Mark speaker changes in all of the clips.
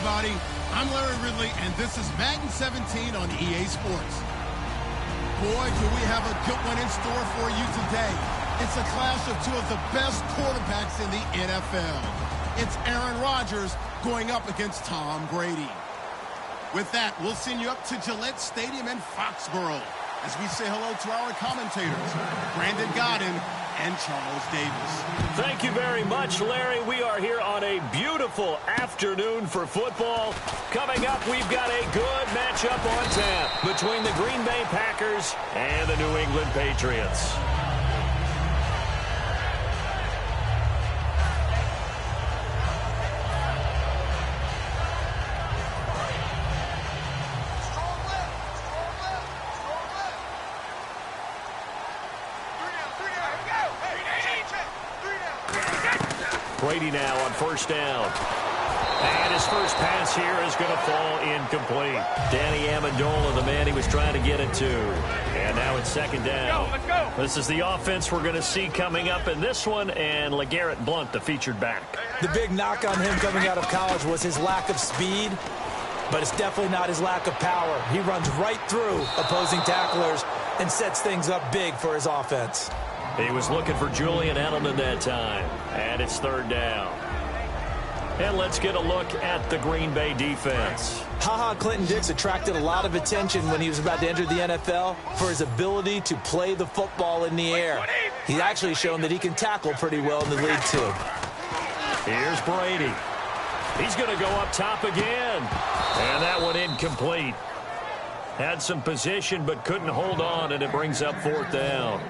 Speaker 1: everybody. I'm Larry Ridley, and this is Madden 17 on EA Sports. Boy, do we have a good one in store for you today. It's a clash of two of the best quarterbacks in the NFL. It's Aaron Rodgers going up against Tom Brady. With that, we'll send you up to Gillette Stadium in Foxborough as we say hello to our commentators, Brandon Godden and Charles Davis.
Speaker 2: Thank you very much, Larry. We are here on a beautiful afternoon for football. Coming up, we've got a good matchup on tap between the Green Bay Packers and the New England Patriots. Brady now on first down. And his first pass here is going to fall incomplete. Danny Amendola, the man he was trying to get it to. And now it's second down.
Speaker 3: Let's go.
Speaker 2: This is the offense we're going to see coming up in this one. And LeGarrette Blount, the featured back.
Speaker 4: The big knock on him coming out of college was his lack of speed. But it's definitely not his lack of power. He runs right through opposing tacklers and sets things up big for his offense.
Speaker 2: He was looking for Julian Edelman that time. And it's third down. And let's get a look at the Green Bay defense.
Speaker 4: Ha-Ha Clinton-Dix attracted a lot of attention when he was about to enter the NFL for his ability to play the football in the air. He's actually shown that he can tackle pretty well in the league, too.
Speaker 2: Here's Brady. He's going to go up top again. And that one incomplete. Had some position but couldn't hold on, and it brings up fourth down.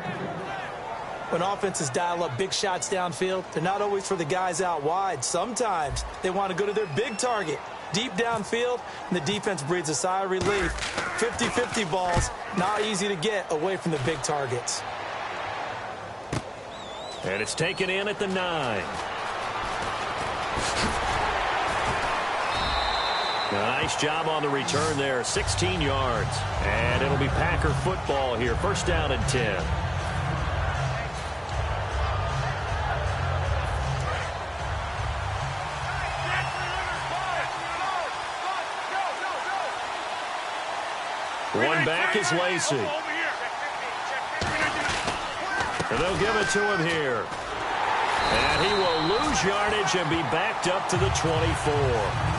Speaker 4: When offenses dial up big shots downfield, they're not always for the guys out wide. Sometimes they want to go to their big target, deep downfield, and the defense breathes a sigh of relief. 50-50 balls, not easy to get away from the big targets.
Speaker 2: And it's taken in at the 9. Nice job on the return there, 16 yards. And it'll be Packer football here, first down and 10. One back is Lacey. And they'll give it to him here. And he will lose yardage and be backed up to the 24.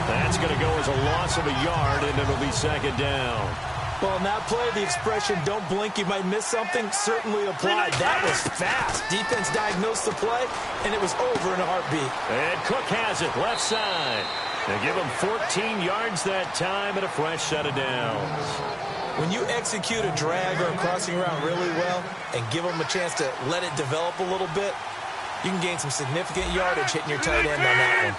Speaker 2: That's going to go as a loss of a yard, and it'll be second down.
Speaker 4: Well, in that play, the expression, don't blink, you might miss something, certainly applied. That was fast. Defense diagnosed the play, and it was over in a heartbeat.
Speaker 2: And Cook has it, left side. They give him 14 yards that time and a fresh set of downs.
Speaker 4: When you execute a drag or a crossing route really well and give them a chance to let it develop a little bit, you can gain some significant yardage hitting your tight end on that one.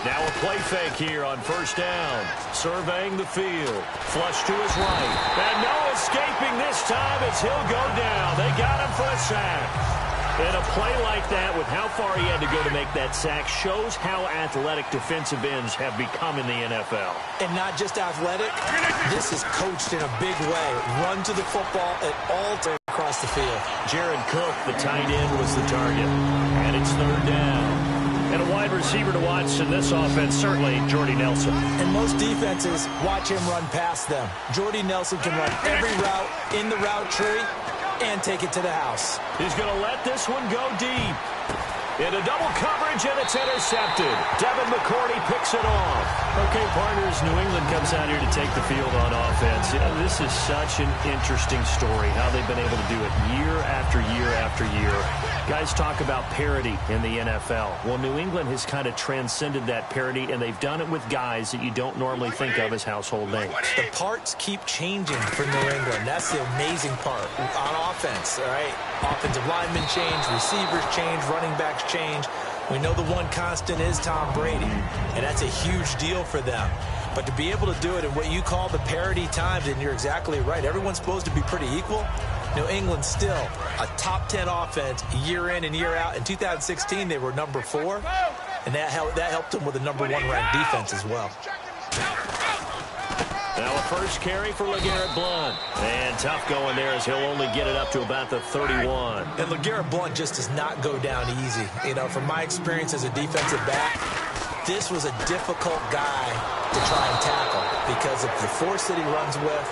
Speaker 2: Now a play fake here on first down. Surveying the field. Flush to his right. And no escaping this time as he'll go down. They got him for a sack. And a play like that, with how far he had to go to make that sack, shows how athletic defensive ends have become in the NFL.
Speaker 4: And not just athletic, this is coached in a big way. Run to the football at all times across the field.
Speaker 2: Jared Cook, the tight end, was the target. And it's third down. And a wide receiver to watch in this offense, certainly Jordy Nelson.
Speaker 4: And most defenses watch him run past them. Jordy Nelson can run every route in the route tree and take it to the house.
Speaker 2: He's going to let this one go deep. Into double coverage, and it's intercepted. Devin McCourty picks it off. Okay, partners, New England comes out here to take the field on offense. This is such an interesting story, how they've been able to do it year after year after year. Guys talk about parity in the NFL. Well, New England has kind of transcended that parity, and they've done it with guys that you don't normally think of as household names.
Speaker 4: The parts keep changing for New England. That's the amazing part on offense, all right? Offensive linemen change, receivers change, running backs change. We know the one constant is Tom Brady, and that's a huge deal for them. But to be able to do it in what you call the parity times, and you're exactly right, everyone's supposed to be pretty equal. New England still a top 10 offense year in and year out. In 2016, they were number 4, and that helped them with a number 1 ranked defense as well.
Speaker 2: Now a first carry for LeGarrette Blount. And tough going there as he'll only get it up to about the 31.
Speaker 4: And LeGarrette Blount just does not go down easy. You know, from my experience as a defensive back, this was a difficult guy to try and tackle because of the force that he runs with,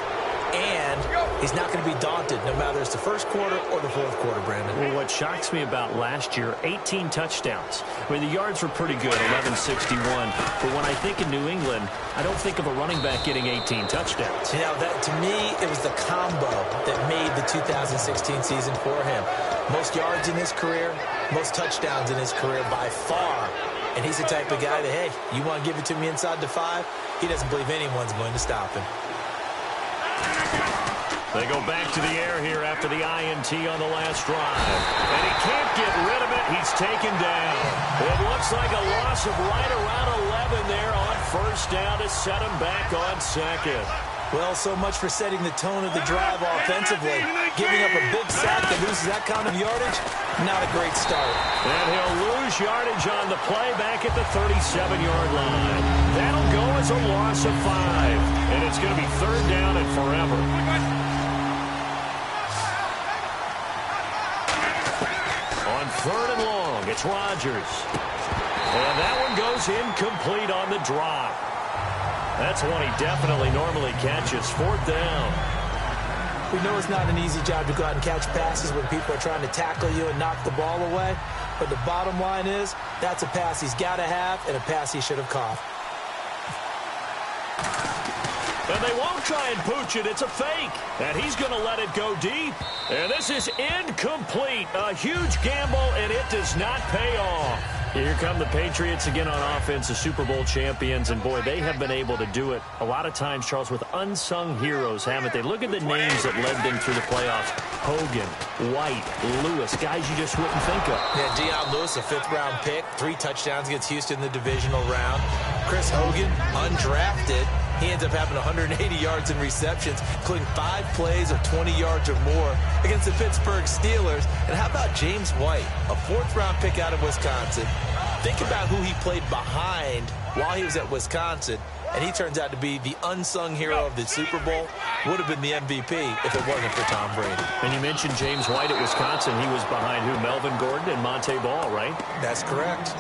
Speaker 4: and he's not going to be daunted no matter it's the first quarter or the fourth quarter, Brandon.
Speaker 2: Well, what shocks me about last year, 18 touchdowns. I mean, the yards were pretty good, 1161. But when I think of New England, I don't think of a running back getting 18 touchdowns.
Speaker 4: You know, that, to me, it was the combo that made the 2016 season for him. Most yards in his career, most touchdowns in his career by far. And he's the type of guy that, hey, you want to give it to me inside the 5? He doesn't believe anyone's going to stop him.
Speaker 2: They go back to the air here after the INT on the last drive. And he can't get rid of it. He's taken down. It looks like a loss of right around 11 there on first down to set him back on second.
Speaker 4: Well, so much for setting the tone of the drive offensively. Giving up a big sack that loses that kind of yardage, not a great start.
Speaker 2: And he'll lose yardage on the play back at the 37-yard line. That'll go as a loss of 5. And it's going to be third down and forever. On third and long, it's Rodgers. And that one goes incomplete on the drop. That's one he definitely normally catches. Fourth down.
Speaker 4: We know it's not an easy job to go out and catch passes when people are trying to tackle you and knock the ball away. But the bottom line is, that's a pass he's got to have and a pass he should have caught.
Speaker 2: And they won't try and pooch it. It's a fake. And he's going to let it go deep. And this is incomplete. A huge gamble, and it does not pay off. Here come the Patriots again on offense, the Super Bowl champions. And, boy, they have been able to do it a lot of times, Charles, with unsung heroes, haven't they? Look at the names that led them through the playoffs. Hogan, White, Lewis, guys you just wouldn't think of.
Speaker 4: Yeah, Deion Lewis, a 5th-round pick, 3 touchdowns against Houston in the divisional round. Chris Hogan, undrafted. He ends up having 180 yards in receptions, including 5 plays of 20 yards or more against the Pittsburgh Steelers. And how about James White, a 4th-round pick out of Wisconsin? Think about who he played behind while he was at Wisconsin, and he turns out to be the unsung hero of the Super Bowl. Would have been the MVP if it wasn't for Tom Brady.
Speaker 2: And you mentioned James White at Wisconsin. He was behind who? Melvin Gordon and Monte Ball, right?
Speaker 4: That's correct.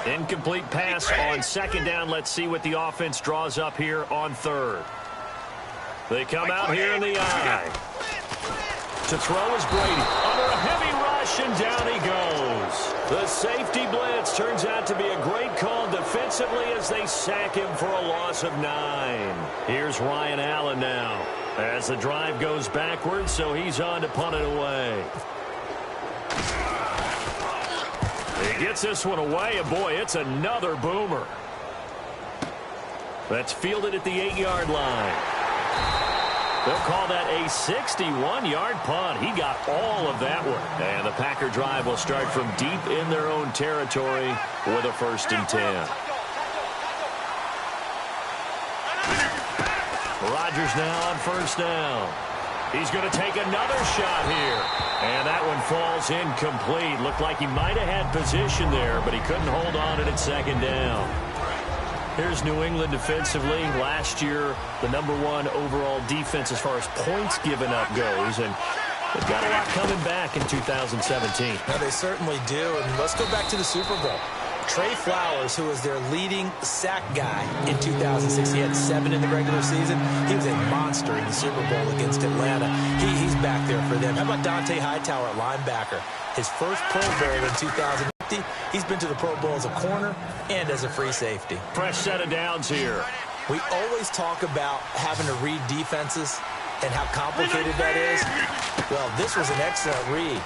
Speaker 2: Incomplete pass on second down. Let's see what the offense draws up here on third. They come out here in the eye. To throw is Brady. Under a heavy rush, and down he goes. The safety blitz turns out to be a great call defensively as they sack him for a loss of 9. Here's Ryan Allen now as the drive goes backwards, so he's on to punt it away. He gets this one away, and boy, it's another boomer. That's fielded at the 8-yard line. They'll call that a 61-yard punt. He got all of that one. And the Packer drive will start from deep in their own territory with a 1st and 10. Rodgers now on first down. He's going to take another shot here. And that one falls incomplete. Looked like he might have had position there, but he couldn't hold on to it at second down. Here's New England defensively. Last year, the #1 overall defense as far as points given up goes. And they've got a lot coming back in 2017.
Speaker 4: Now, they certainly do. And let's go back to the Super Bowl. Trey Flowers, who was their leading sack guy in 2006. He had 7 in the regular season. He was a monster in the Super Bowl against Atlanta. He's back there for them. How about Dante Hightower at linebacker? His first Pro Bowl in 2050. He's been to the Pro Bowl as a corner and as a free safety.
Speaker 2: Fresh set of downs here.
Speaker 4: We always talk about having to read defenses and how complicated that is. Well, this was an excellent read.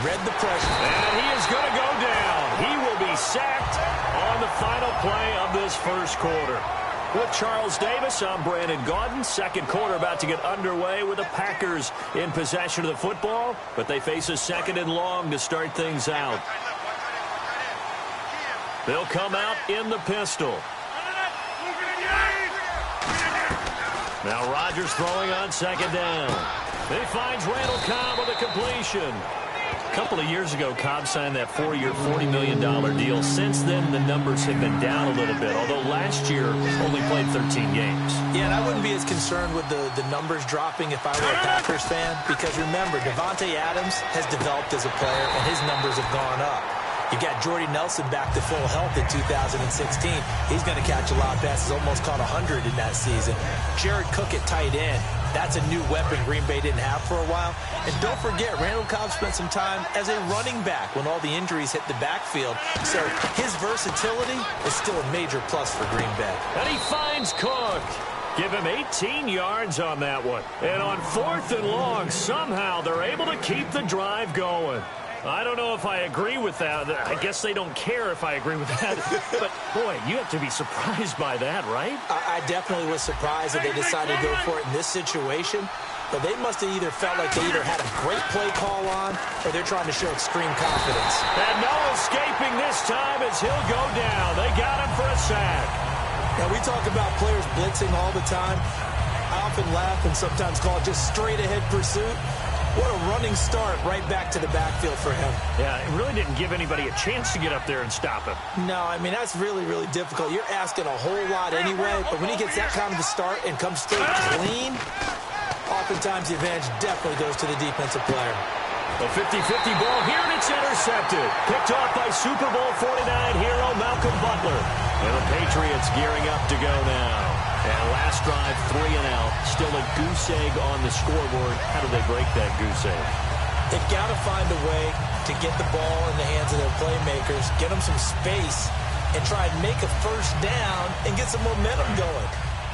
Speaker 4: Read the pressure.
Speaker 2: And he is going to go down. He will be sacked on the final play of this first quarter. With Charles Davis, I'm Brandon Gaudin. Second quarter about to get underway with the Packers in possession of the football, but they face a 2nd and long to start things out. They'll come out in the pistol. Now Rodgers throwing on second down. He finds Randall Cobb with a completion. couple of years ago, Cobb signed that 4-year, $40 million deal. Since then, the numbers have been down a little bit, although last year only played 13 games.
Speaker 4: Yeah, and I wouldn't be as concerned with the numbers dropping if I were a Packers fan, because remember, Davante Adams has developed as a player, and his numbers have gone up. You got Jordy Nelson back to full health in 2016. He's going to catch a lot of passes, almost caught 100 in that season. Jared Cook at tight end. That's a new weapon Green Bay didn't have for a while. And don't forget, Randall Cobb spent some time as a running back when all the injuries hit the backfield. So his versatility is still a major plus for Green Bay.
Speaker 2: And he finds Cook. Give him 18 yards on that one. And on 4th and long, somehow they're able to keep the drive going. I don't know if I agree with that. I guess they don't care if I agree with that. But, boy, you have to be surprised by that, right?
Speaker 4: I definitely was surprised that they decided to go for it in this situation. But they must have either felt like they either had a great play call on or they're trying to show extreme confidence.
Speaker 2: And no escaping this time as he'll go down. They got him for a sack.
Speaker 4: Now, we talk about players blitzing all the time. I often laugh and sometimes call it just straight-ahead pursuit. What a running start right back to the backfield for him.
Speaker 2: Yeah, it really didn't give anybody a chance to get up there and stop him.
Speaker 4: No, I mean, that's really, really difficult. You're asking a whole lot anyway, but when he gets that kind of a start and comes straight clean, oftentimes the advantage definitely goes to the defensive player.
Speaker 2: A 50-50 ball here, and it's intercepted. Picked off by Super Bowl 49 hero Malcolm Butler. And the Patriots gearing up to go now. And last drive, 3 and out. Still a goose egg on the scoreboard. How do they break that goose egg?
Speaker 4: They've got to find a way to get the ball in the hands of their playmakers, get them some space, and try and make a first down and get some momentum going.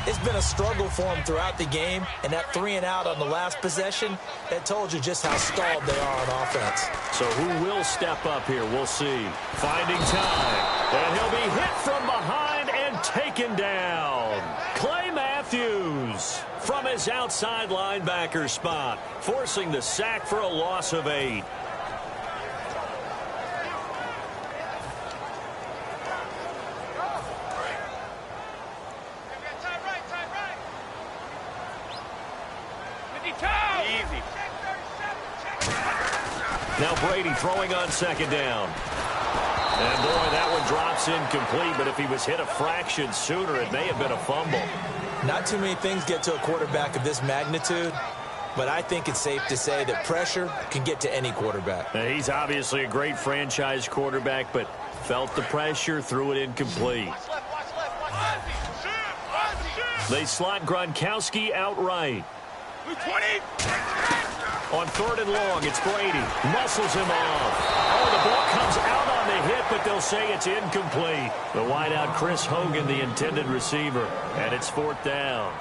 Speaker 4: It's been a struggle for them throughout the game, and that 3 and out on the last possession, that told you just how stalled they are on offense.
Speaker 2: So who will step up here? We'll see. Finding time. And he'll be hit from behind and taken down. Clay Matthews from his outside linebacker spot, forcing the sack for a loss of 8. Now Brady throwing on 2nd down. And, boy, that one drops incomplete, but if he was hit a fraction sooner, it may have been a fumble.
Speaker 4: Not too many things get to a quarterback of this magnitude, but I think it's safe to say that pressure can get to any quarterback.
Speaker 2: Now, he's obviously a great franchise quarterback, but felt the pressure, threw it incomplete. They slot Gronkowski outright. On 3rd and long, it's Brady. Muscles him off. Oh, the ball comes out on the hit, but they'll say it's incomplete. The wideout, Chris Hogan, the intended receiver. And it's 4th down.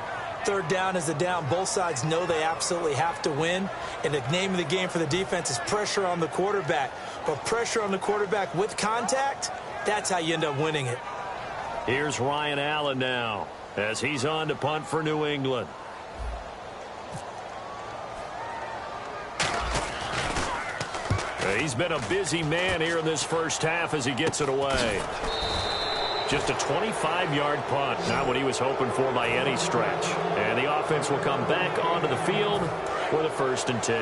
Speaker 4: 3rd down is the down. Both sides know they absolutely have to win. And the name of the game for the defense is pressure on the quarterback. But pressure on the quarterback with contact, that's how you end up winning it.
Speaker 2: Here's Ryan Allen now as he's on to punt for New England. He's been a busy man here in this first half as he gets it away. Just a 25-yard punt, not what he was hoping for by any stretch. And the offense will come back onto the field for the 1st and 10.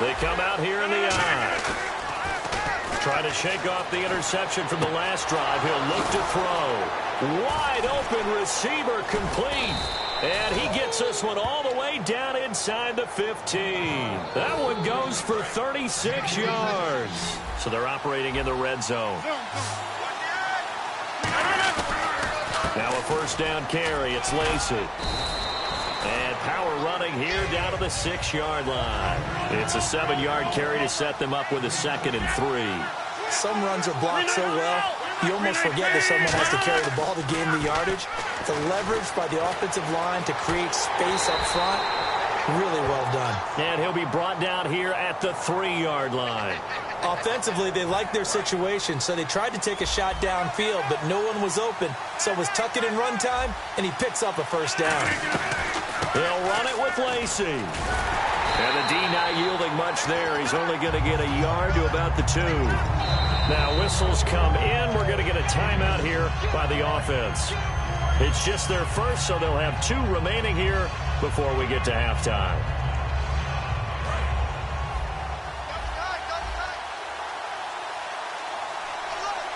Speaker 2: They come out here in the eye. Trying to shake off the interception from the last drive. He'll look to throw. Wide open receiver complete. And he gets this one all the way down inside the 15. That one goes for 36 yards. So they're operating in the red zone. Now a 1st down carry. It's Lacy. And power running here down to the 6-yard line. It's a 7-yard carry to set them up with a 2nd and 3.
Speaker 4: Some runs are blocked so well, you almost forget that someone has to carry the ball to gain the yardage. The leverage by the offensive line to create space up front, really well done. And
Speaker 2: he'll be brought down here at the 3-yard line.
Speaker 4: Offensively, they liked their situation, so they tried to take a shot downfield, but no one was open. So it was tuck it in run time, and he picks up a 1st down.
Speaker 2: They'll run it with Lacy. And the D not yielding much there. He's only going to get a yard to about the 2. Now whistles come in. We're going to get a timeout here by the offense. It's just their first, so they'll have 2 remaining here before we get to halftime.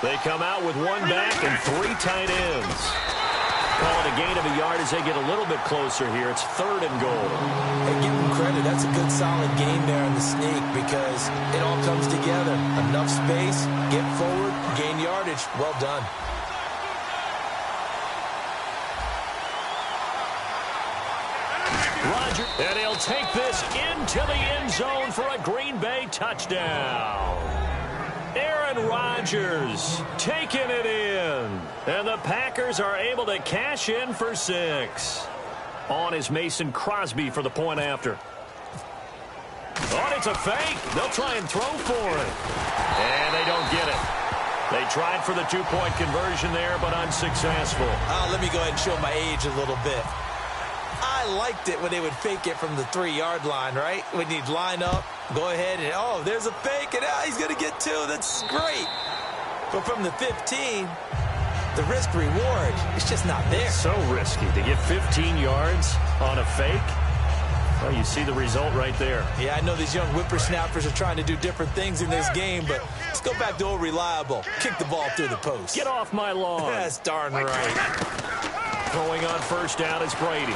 Speaker 2: They come out with one back and 3 tight ends. Call it a gain of a yard as they get a little bit closer here. It's 3rd and goal.
Speaker 4: Hey, give them credit. That's a good, solid game there in the sneak because it all comes together. Enough space, get forward, gain yardage. Well done.
Speaker 2: Roger, and he'll take this into the end zone for a Green Bay touchdown. Aaron Rodgers taking it in. And the Packers are able to cash in for 6. On is Mason Crosby for the point after. Oh, it's a fake. They'll try and throw for it. And they don't get it. They tried for the 2-point conversion there, but unsuccessful.
Speaker 4: Let me go ahead and show my age a little bit. I liked it when they would fake it from the 3-yard line, right? When you'd line up, go ahead, and oh, there's a fake, and he's going to get 2. That's great. But from the 15, the risk-reward is just not there.
Speaker 2: It's so risky to get 15 yards on a fake. Well, you see the result right there.
Speaker 4: Yeah, I know these young whippersnappers are trying to do different things in this game, but let's go back to old reliable. Kick the ball through the post.
Speaker 2: Get off my lawn.
Speaker 4: That's darn right.
Speaker 2: Throwing on first down is Brady.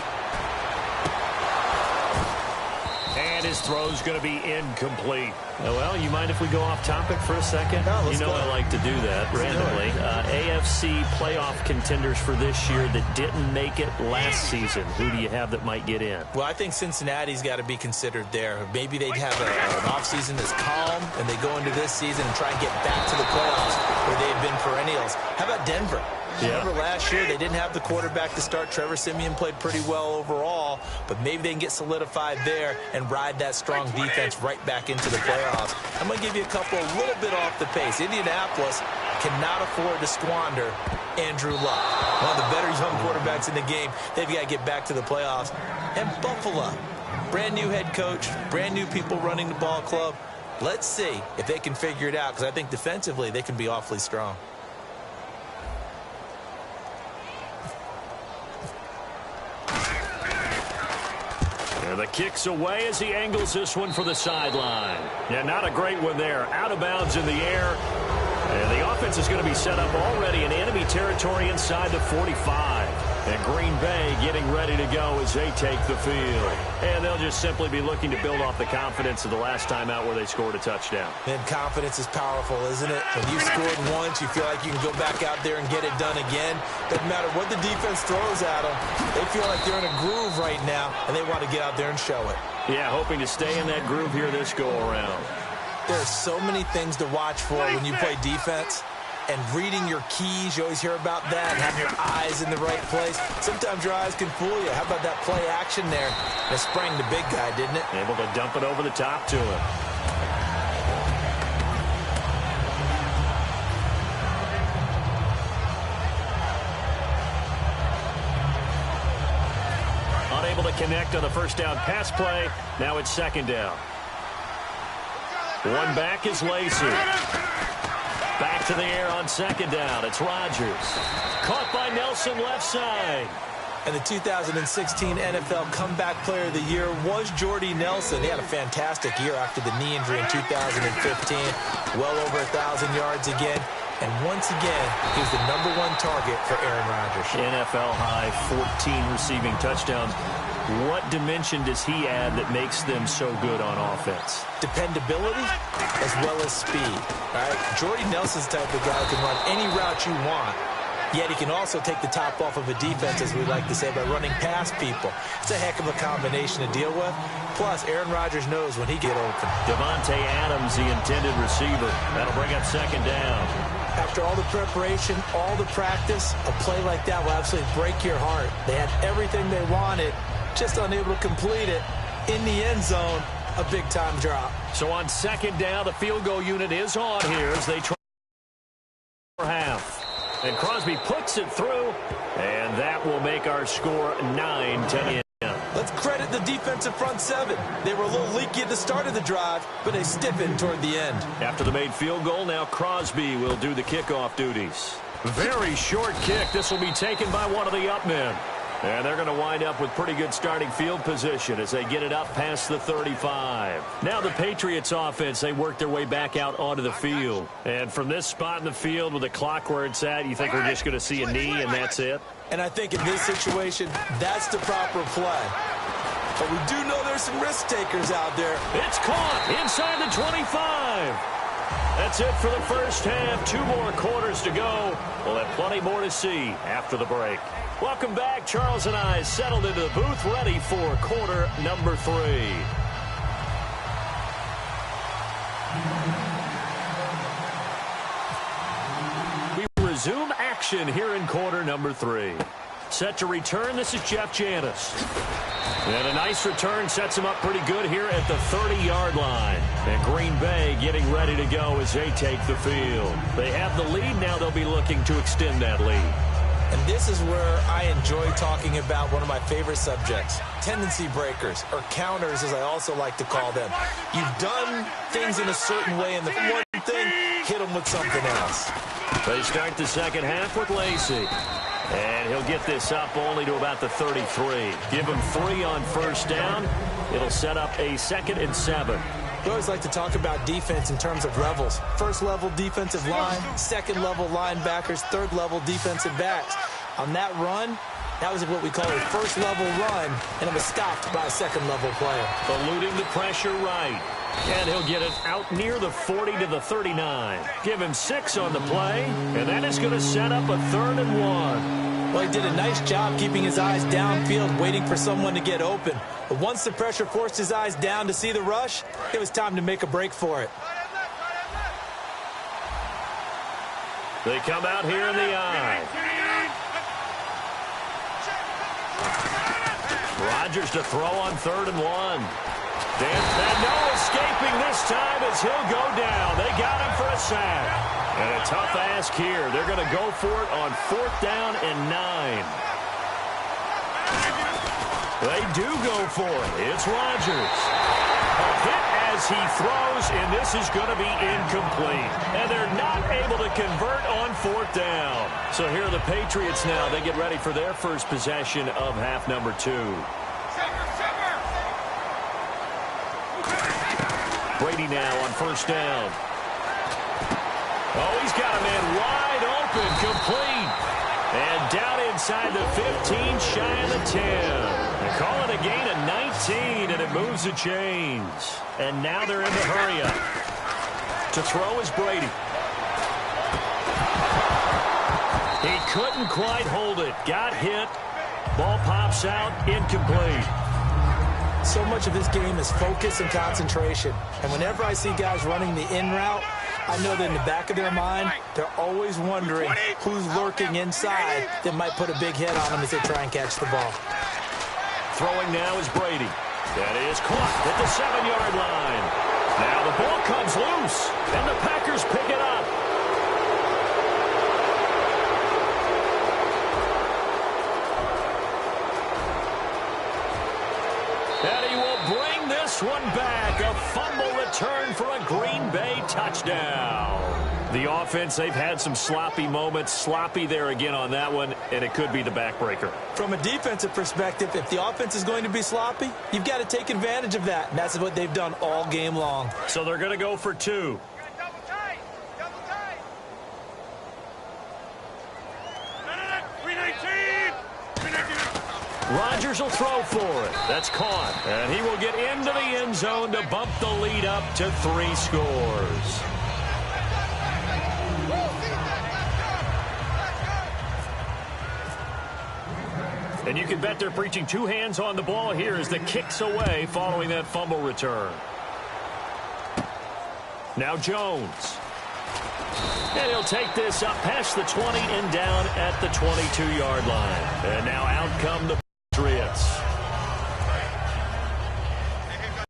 Speaker 2: And his throw's going to be incomplete. Well, you mind if we go off topic for a second?
Speaker 4: No,
Speaker 2: you know I like to do that randomly. AFC playoff contenders for this year that didn't make it last season. Who do you have that might get in?
Speaker 4: Well, I think Cincinnati's got to be considered there. Maybe they'd have an offseason that's calm, and they go into this season and try and get back to the playoffs where they've been perennials. How about Denver?
Speaker 2: Yeah.
Speaker 4: Remember last year they didn't have the quarterback to start. Trevor Siemian played pretty well overall, but maybe they can get solidified there and ride that strong defense right back into the playoffs. I'm going to give you a couple a little bit off the pace. Indianapolis cannot afford to squander Andrew Luck, one of the better young quarterbacks in the game. They've got to get back to the playoffs. And Buffalo, brand new head coach, brand new people running the ball club. Let's see if they can figure it out, because I think defensively they can be awfully strong.
Speaker 2: And the kick's away as he angles this one for the sideline. Yeah, not a great one there. Out of bounds in the air. And the offense is going to be set up already in enemy territory inside the 45. And Green Bay getting ready to go as they take the field. And they'll just simply be looking to build off the confidence of the last time out where they scored a touchdown.
Speaker 4: And confidence is powerful, isn't it? When you've scored once, you feel like you can go back out there and get it done again. Doesn't matter what the defense throws at them. They feel like they're in a groove right now, and they want to get out there and show it.
Speaker 2: Yeah, hoping to stay in that groove here this go-around.
Speaker 4: There are so many things to watch for when you play defense. And reading your keys, you always hear about that. Having your eyes in the right place. Sometimes your eyes can fool you. How about that play action there? It sprang the big guy, didn't it?
Speaker 2: Able to dump it over the top to him. Unable to connect on the first down pass play. Now it's 2nd down. One back is Lacey. Back to the air on 2nd down. It's Rodgers. Caught by Nelson left side.
Speaker 4: And the 2016 NFL Comeback Player of the Year was Jordy Nelson. He had a fantastic year after the knee injury in 2015. Well over 1,000 yards again. And once again, he was the #1 target for Aaron Rodgers.
Speaker 2: NFL high 14 receiving touchdowns. What dimension does he add that makes them so good on offense?
Speaker 4: Dependability as well as speed. All right? Jordy Nelson's the type of guy who can run any route you want, yet he can also take the top off of a defense, as we like to say, by running past people. It's a heck of a combination to deal with. Plus, Aaron Rodgers knows when he gets open.
Speaker 2: Devontae Adams, the intended receiver. That'll bring up 2nd down.
Speaker 4: After all the preparation, all the practice, a play like that will absolutely break your heart. They had everything they wanted, just unable to complete it. In the end zone, a big-time drop.
Speaker 2: So on 2nd down, the field goal unit is on here as they try for half. And Crosby puts it through, and that will make our score 9-10.
Speaker 4: Let's credit the defensive front 7. They were a little leaky at the start of the drive, but they stiffened toward the end.
Speaker 2: After the made field goal, now Crosby will do the kickoff duties. Very short kick. This will be taken by one of the up men. And they're going to wind up with pretty good starting field position as they get it up past the 35. Now the Patriots offense, they work their way back out onto the field. And from this spot in the field with the clock where it's at, you think we're just going to see a knee and that's it?
Speaker 4: And I think in this situation, that's the proper play. But we do know there's some risk takers out there.
Speaker 2: It's caught inside the 25. That's it for the first half. 2 more quarters to go. We'll have plenty more to see after the break. Welcome back. Charles and I settled into the booth, ready for quarter number 3. We resume action here in quarter number 3. Set to return, this is Jman238H's. And a nice return sets him up pretty good here at the 30-yard line. And Green Bay getting ready to go as they take the field. They have the lead, now they'll be looking to extend that lead.
Speaker 4: And this is where I enjoy talking about one of my favorite subjects, tendency breakers, or counters as I also like to call them. You've done things in a certain way, and the one thing, hit them with something else.
Speaker 2: They start the second half with Lacey. And he'll get this up only to about the 33. Give him 3 on first down. It'll set up a 2nd and 7.
Speaker 4: We always like to talk about defense in terms of levels. First level defensive line, second level linebackers, third level defensive backs. On that run, that was what we call a first level run, and it was stopped by a second level player.
Speaker 2: Eluding the pressure right. And he'll get it out near the 40 to the 39. Give him 6 on the play, and that is going to set up a 3rd and 1.
Speaker 4: Well, he did a nice job keeping his eyes downfield, waiting for someone to get open. But once the pressure forced his eyes down to see the rush, it was time to make a break for it.
Speaker 2: They come out here in the eye. Rodgers to throw on 3rd and 1. And no escaping this time as he'll go down. They got him for a sack. And a tough ask here. They're going to go for it on 4th down and 9. They do go for it. It's Rodgers. A hit as he throws, and this is going to be incomplete. And they're not able to convert on 4th down. So here are the Patriots now. They get ready for their first possession of half number 2. Brady now on first down. Oh, he's got a man wide open, complete. And down inside the 15, shy of the 10. They call it a gain of 19, and it moves the chains. And now they're in the hurry up. To throw is Brady. He couldn't quite hold it. Got hit. Ball pops out, incomplete.
Speaker 4: So much of this game is focus and concentration. And whenever I see guys running the in route, I know that in the back of their mind, they're always wondering who's lurking inside that might put a big hit on them as they try and catch the ball.
Speaker 2: Throwing now is Brady. That is caught at the 7-yard line. Now the ball comes loose, and the Packers pick it up. And he will bring this one back. A fumble return for a Green Bay touchdown. The offense, they've had some sloppy moments. Sloppy there again on that one, and it could be the backbreaker.
Speaker 4: From a defensive perspective, if the offense is going to be sloppy, you've got to take advantage of that. And that's what they've done all game long.
Speaker 2: So they're going to go for 2. Rodgers will throw for it. That's caught. And he will get into the end zone to bump the lead up to 3 scores. And you can bet they're preaching 2 hands on the ball here as the kick's away following that fumble return. Now Jones. And he'll take this up past the 20 and down at the 22-yard line. And now out come the